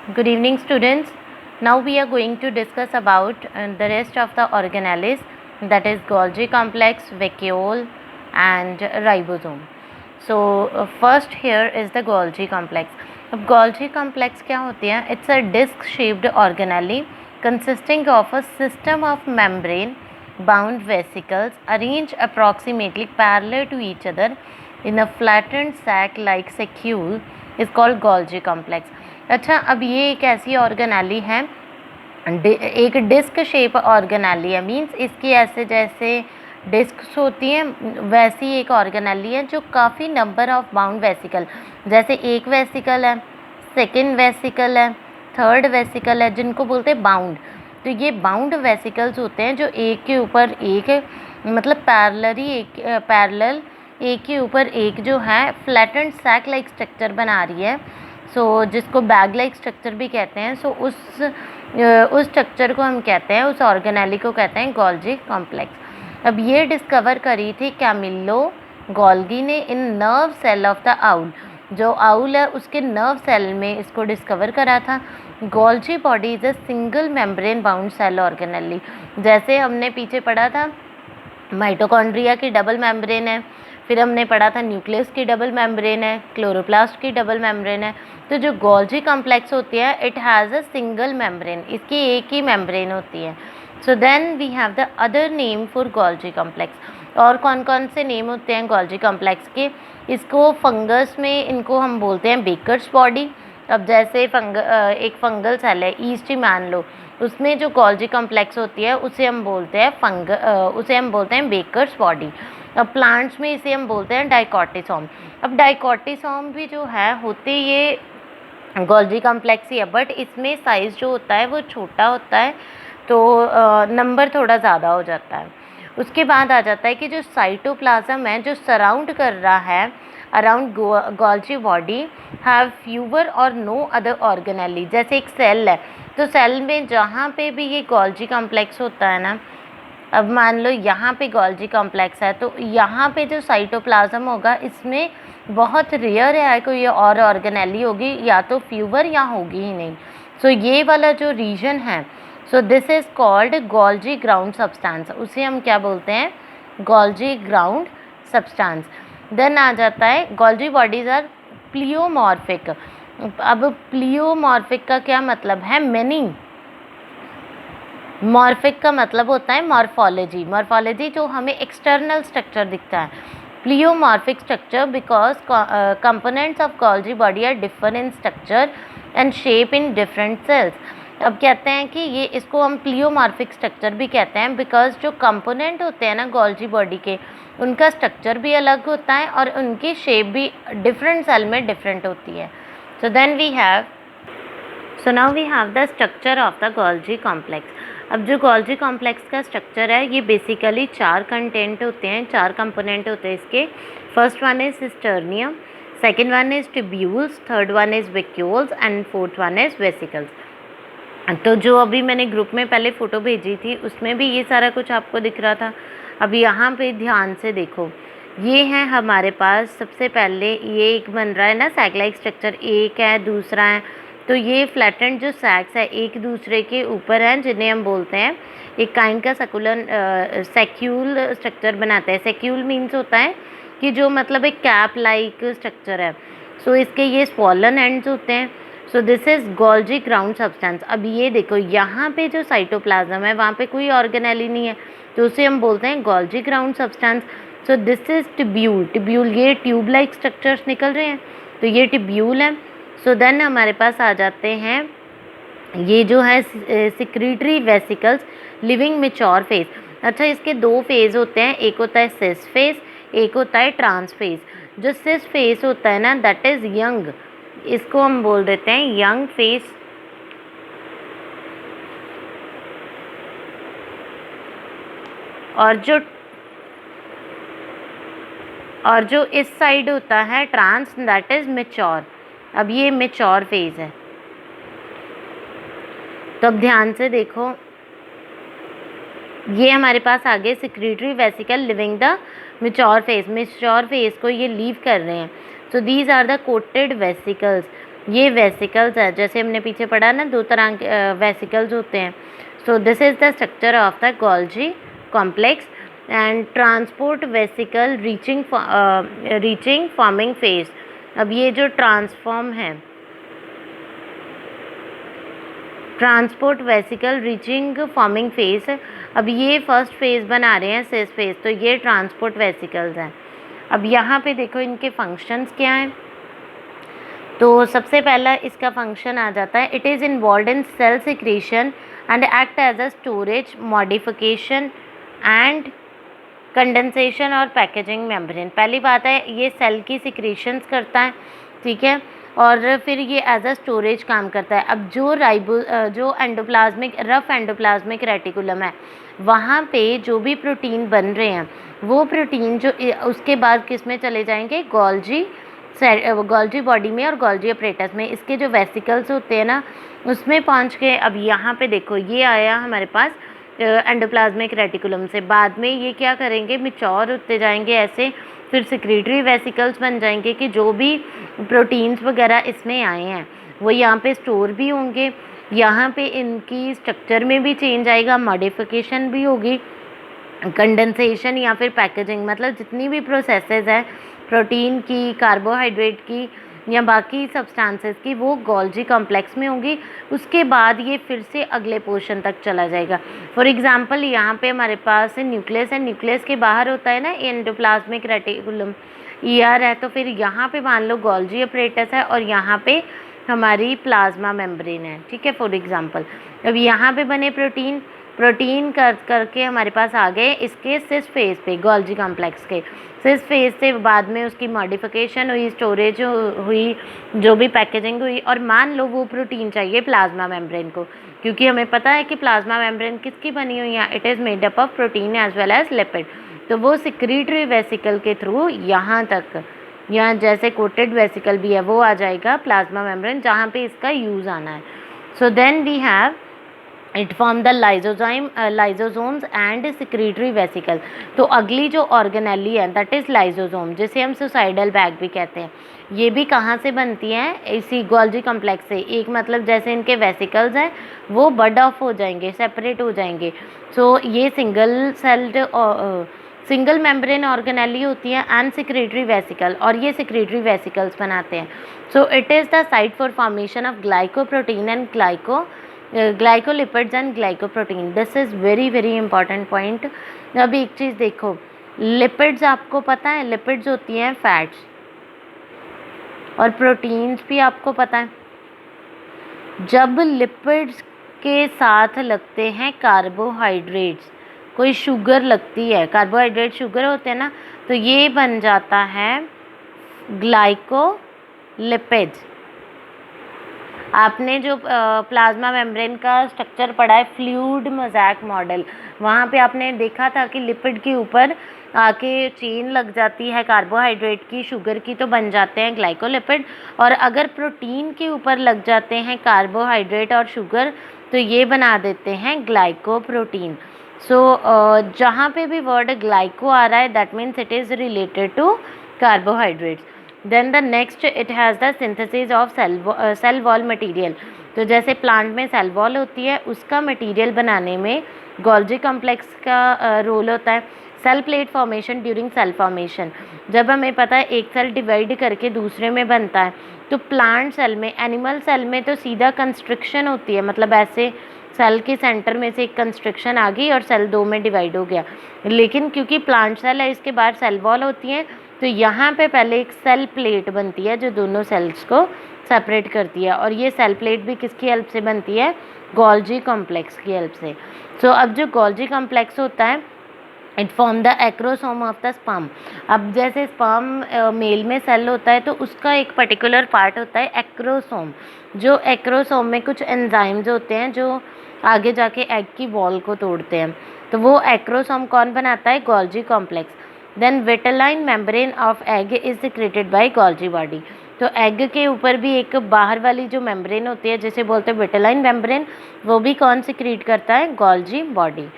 Good evening, students. Now we are going to discuss about the rest of the organelles, that is Golgi complex, vacuole and ribosome. So first here is the Golgi complex. अब Golgi complex क्या होती है? It's a disc-shaped organelle consisting of a system of membrane-bound vesicles arranged approximately parallel to each other in a flattened sac-like saccule is called Golgi complex. अच्छा, अब ये एक ऐसी organelle है, एक डिस्क शेप ऑर्गेनेली है, मींस इसकी ऐसे जैसे डिस्क्स होती हैं वैसी एक ऑर्गेनेली है जो काफ़ी नंबर ऑफ बाउंड वेसिकल, जैसे एक वेसिकल है, सेकंड वेसिकल है, थर्ड वेसिकल है, जिनको बोलते हैं बाउंड। तो ये बाउंड वेसिकल्स होते हैं जो एक के ऊपर एक मतलब पैरेलल एक के ऊपर एक जो है फ्लैटेंड सैक लाइक स्ट्रक्चर बना रही है। जिसको बैग लाइक स्ट्रक्चर भी कहते हैं। उस स्ट्रक्चर को हम कहते हैं, उस ऑर्गेनेली को कहते हैं गोल्जी कॉम्प्लेक्स। अब ये डिस्कवर करी थी कैमिलो गोल्गी ने in nerve cell of the owl. जो आउल है उसके नर्व सेल में इसको डिस्कवर करा था। Golgi body is a single membrane bound cell organelle. जैसे हमने पीछे पढ़ा था माइटोकॉन्ड्रिया की डबल मेम्ब्रेन है, फिर हमने पढ़ा था न्यूक्लियस की डबल मेम्ब्रेन है, क्लोरोप्लास्ट की डबल मेम्ब्रेन है। तो जो गोल्जी कॉम्प्लेक्स होती है it has a single membrane, इसकी एक ही मेम्ब्रेन होती है। So then we have the other name for Golgi complex. और कौन कौन से नेम होते हैं गोल्जी कॉम्प्लेक्स के? इसको फंगस में इनको हम बोलते हैं बेकर्स बॉडी। अब जैसे एक फंगल सेल है, ईस्ट ही मान लो, उसमें जो गोल्जी कॉम्प्लेक्स होती है उसे हम बोलते हैं बेकर्स बॉडी। अब प्लांट्स में इसे हम बोलते हैं डाइकोटिसोम। अब डाइकोटिसोम भी जो है होते ये गोल्जी कॉम्प्लेक्स ही है, बट इसमें साइज़ जो होता है वो छोटा होता है, तो नंबर थोड़ा ज़्यादा हो जाता है। उसके बाद आ जाता है कि जो साइटोप्लाज्म है जो सराउंड कर रहा है around Golgi body have fewer और नो अदर ऑर्गेनेली। जैसे एक सेल है, तो सेल में जहाँ पे भी ये गोल्जी कॉम्प्लेक्स होता है ना, अब मान लो यहाँ पे गोल्जी कॉम्प्लेक्स है, तो यहाँ पे जो साइटोप्लाज्म होगा इसमें बहुत रेयर है कोई और ऑर्गेनेली होगी, या तो फ्यूवर या होगी ही नहीं। सो ये वाला जो रीजन है, so this is called Golgi ground substance. उसे हम क्या बोलते हैं? Golgi ground substance. देन आ जाता है गोल्जी बॉडीज़ आर प्लियोमॉर्फिक। अब प्लियोमॉर्फिक का क्या मतलब है? मेनी। मॉर्फिक का मतलब होता है मॉर्फोलॉजी। मॉर्फोलॉजी जो हमें एक्सटर्नल स्ट्रक्चर दिखता है। Pleomorphic structure because components of Golgi body are different in structure and shape in different cells. अब कहते हैं कि ये इसको हम प्लियोमॉर्फिक स्ट्रक्चर भी कहते हैं बिकॉज जो कंपोनेंट होते हैं ना गोल्जी बॉडी के, उनका स्ट्रक्चर भी अलग होता है और उनकी शेप भी डिफरेंट सेल में डिफरेंट होती है। So now we have the structure of the Golgi complex. अब जो गोल्जी कॉम्प्लेक्स का स्ट्रक्चर है ये बेसिकली 4 कंटेंट होते हैं, 4 कंपोनेंट होते हैं इसके। First one is cisternum, second one is tubules, third one is vacuoles and fourth one is vesicles. तो जो अभी मैंने ग्रुप में पहले फ़ोटो भेजी थी उसमें भी ये सारा कुछ आपको दिख रहा था। अब यहाँ पे ध्यान से देखो, ये है हमारे पास सबसे पहले ये एक बन रहा है ना सैक-लाइक स्ट्रक्चर, एक है, दूसरा है। तो ये फ्लैटेंड जो सैक्स है एक दूसरे के ऊपर हैं, जिन्हें हम बोलते हैं एक काइंड का सैक्यूल स्ट्रक्चर बनाते हैं। सैक्यूल मीन्स होता है कि जो मतलब एक कैप लाइक स्ट्रक्चर है। सो इसके ये स्वॉलन एंड्स होते हैं। So this is Golgi ground substance. अब ये देखो यहाँ पे जो साइटोप्लाज्म है वहाँ पे कोई ऑर्गेनेली नहीं है, तो उसे हम बोलते हैं Golgi ground substance. So this is tubule, ये ट्यूब लाइक स्ट्रक्चर्स निकल रहे हैं, तो ये टिब्यूल है। सो देन हमारे पास आ जाते हैं ये जो है secretory vesicles living mature phase. अच्छा, इसके 2 फेज़ होते हैं, एक होता है सिस फेज, एक होता है ट्रांस फेज। जो सिस फेज होता है ना दैट इज़ यंग, इसको हम बोल देते हैं यंग फेज। और जो इस साइड होता है ट्रांस दैट इज़ मेच्योर। अब ये मेच्योर फेज है। तो अब ध्यान से देखो, ये हमारे पास आगे secretory vesicle leaving the mature phase को ये लीव कर रहे हैं। So these are the coated vesicles. ये वेसिकल्स है, जैसे हमने पीछे पढ़ा ना 2 तरह के वेसिकल्स होते हैं. So this is the structure of the Golgi complex. And transport vesicle reaching forming phase. अब ये जो ट्रांसफॉर्म है, transport vesicle reaching forming phase, अब ये फर्स्ट फेज बना रहे हैं सिस फेज, तो ये ट्रांसपोर्ट वेसिकल्स हैं. अब यहाँ पे देखो इनके फंक्शंस क्या हैं. तो सबसे पहला इसका फंक्शन आ जाता है, it is involve in cell secretion and act as a storage, modification and condensation और पैकेजिंग मेम्ब्रेन. पहली बात है ये सेल की सिक्रीशंस करता है, ठीक है, और फिर ये एज अ स्टोरेज काम करता है. अब जो एंडोप्लाज्मिक रफ एंडोप्लाज्मिक रेटिकुलम है, वहाँ पे जो भी प्रोटीन बन रहे हैं वो प्रोटीन जो उसके बाद किस में चले जाएंगे, गोल्जी बॉडी में और गोल्जी अपरेटस में. इसके जो वेसिकल्स होते हैं ना उसमें पहुँच के अब यहाँ पे देखो ये आया हमारे पास एंडोप्लाज्मिक रेटिकुलम से. बाद में ये क्या करेंगे, मैच्योर होते जाएंगे ऐसे, फिर सिक्रीटरी वेसिकल्स बन जाएंगे कि जो भी प्रोटीन्स वगैरह इसमें आए हैं वो यहाँ पे स्टोर भी होंगे. यहाँ पे इनकी स्ट्रक्चर में भी चेंज आएगा, मॉडिफिकेशन भी होगी, कंडेंसेशन या फिर पैकेजिंग, मतलब जितनी भी प्रोसेसेस है प्रोटीन की, कार्बोहाइड्रेट की या बाकी सब्सटेंसेस की, वो गोल्जी कॉम्प्लेक्स में होंगी. उसके बाद ये फिर से अगले पोर्शन तक चला जाएगा. फॉर एग्जांपल यहाँ पे हमारे पास न्यूक्लियस है, न्यूक्लियस के बाहर होता है ना एंडोप्लाज्मिक रेटिकुलम, ईआर है, तो फिर यहाँ पे मान लो गोल्जी अपरेटस है और यहाँ पे हमारी प्लाज्मा मेम्ब्रेन है, ठीक है, फॉर एग्जांपल. अब यहाँ पे बने प्रोटीन करके हमारे पास आ गए इसके सिस फेज पे, गोल्जी कॉम्प्लेक्स के सिस फेज से. बाद में उसकी मॉडिफिकेशन हुई, स्टोरेज हुई, जो भी पैकेजिंग हुई, और मान लो वो प्रोटीन चाहिए प्लाज्मा मेम्ब्रेन को, क्योंकि हमें पता है कि प्लाज्मा मेम्ब्रेन किसकी बनी हुई है, it is made up of protein as well as lipid. तो वो सिक्रीटरी वेसिकल के थ्रू यहाँ तक, यहाँ जैसे कोटेड वेसिकल भी है वो आ जाएगा प्लाज्मा मेम्ब्रेन जहाँ पे इसका यूज़ आना है. So then we have it form the lysosomes and secretory vesicle. तो अगली जो ऑर्गेनेली है दैट इज़ लाइजोसोम, जिसे हम सुसाइडल बैग भी कहते हैं. ये भी कहाँ से बनती हैं, इसी गोल्जी कॉम्प्लेक्स से. एक मतलब जैसे इनके वेसिकल्स हैं वो बड ऑफ हो जाएंगे, सेपरेट हो जाएंगे. सो ये सिंगल मेम्ब्रेन ऑर्गेनेली होती है एंड सिक्रीटरी वेसिकल, और ये सिक्रीटरी वेसिकल्स बनाते हैं. So it is the site for formation of glycoprotein and glycolipids and glycoprotein. This is very very important point. अब एक चीज़ देखो, लिपिड्स आपको पता है, लिपिड्स होती हैं फैट्स, और प्रोटीन्स भी आपको पता है. जब लिपिड्स के साथ लगते हैं कार्बोहाइड्रेट्स, कोई शुगर लगती है, कार्बोहाइड्रेट शुगर होते हैं ना, तो ये बन जाता है ग्लाइकोलिपिड्स. आपने जो प्लाज्मा मेम्ब्रेन का स्ट्रक्चर पढ़ा है, फ्लूइड मोज़ेक मॉडल, वहाँ पे आपने देखा था कि लिपिड के ऊपर आके चेन लग जाती है कार्बोहाइड्रेट की, शुगर की, तो बन जाते हैं ग्लाइकोलिपिड. और अगर प्रोटीन के ऊपर लग जाते हैं कार्बोहाइड्रेट और शुगर, तो ये बना देते हैं ग्लाइकोप्रोटीन. सो जहाँ पे भी वर्ड ग्लाइको आ रहा है that means it is related to carbohydrates. Then the next it has the synthesis of cell wall material. तो जैसे प्लांट में सेल वॉल होती है, उसका मटेरियल बनाने में गोल्जी कॉम्प्लेक्स का रोल होता है. Cell plate formation during cell formation, जब हमें पता है एक सेल डिवाइड करके दूसरे में बनता है, तो प्लांट सेल में, एनिमल सेल में तो सीधा कंस्ट्रक्शन होती है, मतलब ऐसे सेल के सेंटर में से एक कंस्ट्रक्शन आ गई और सेल 2 में डिवाइड हो गया. लेकिन क्योंकि प्लांट सेल है, इसके बाद सेल वॉल होती है, तो यहाँ पे पहले एक सेल प्लेट बनती है जो दोनों सेल्स को सेपरेट करती है, और ये सेल प्लेट भी किसकी हेल्प से बनती है, गोल्जी कॉम्प्लेक्स की हेल्प से. सो अब जो गोल्जी कॉम्प्लेक्स होता है, it form the acrosome of the sperm. अब जैसे स्पर्म मेल में सेल होता है तो उसका एक पर्टिकुलर पार्ट होता है एक्रोसोम. जो एक्रोसोम में कुछ एंजाइम्स होते हैं जो आगे जाके एग की वॉल को तोड़ते हैं, तो वो एक्रोसोम कौन बनाता है, Golgi complex. Then vitelline membrane of egg is secreted by Golgi body. तो एग के ऊपर भी एक बाहर वाली जो मेम्ब्रेन होती है जिसे बोलते हैं विटेलाइन मेम्ब्रेन, वो भी कौन सिक्रीट करता है, गोल्जी बॉडी.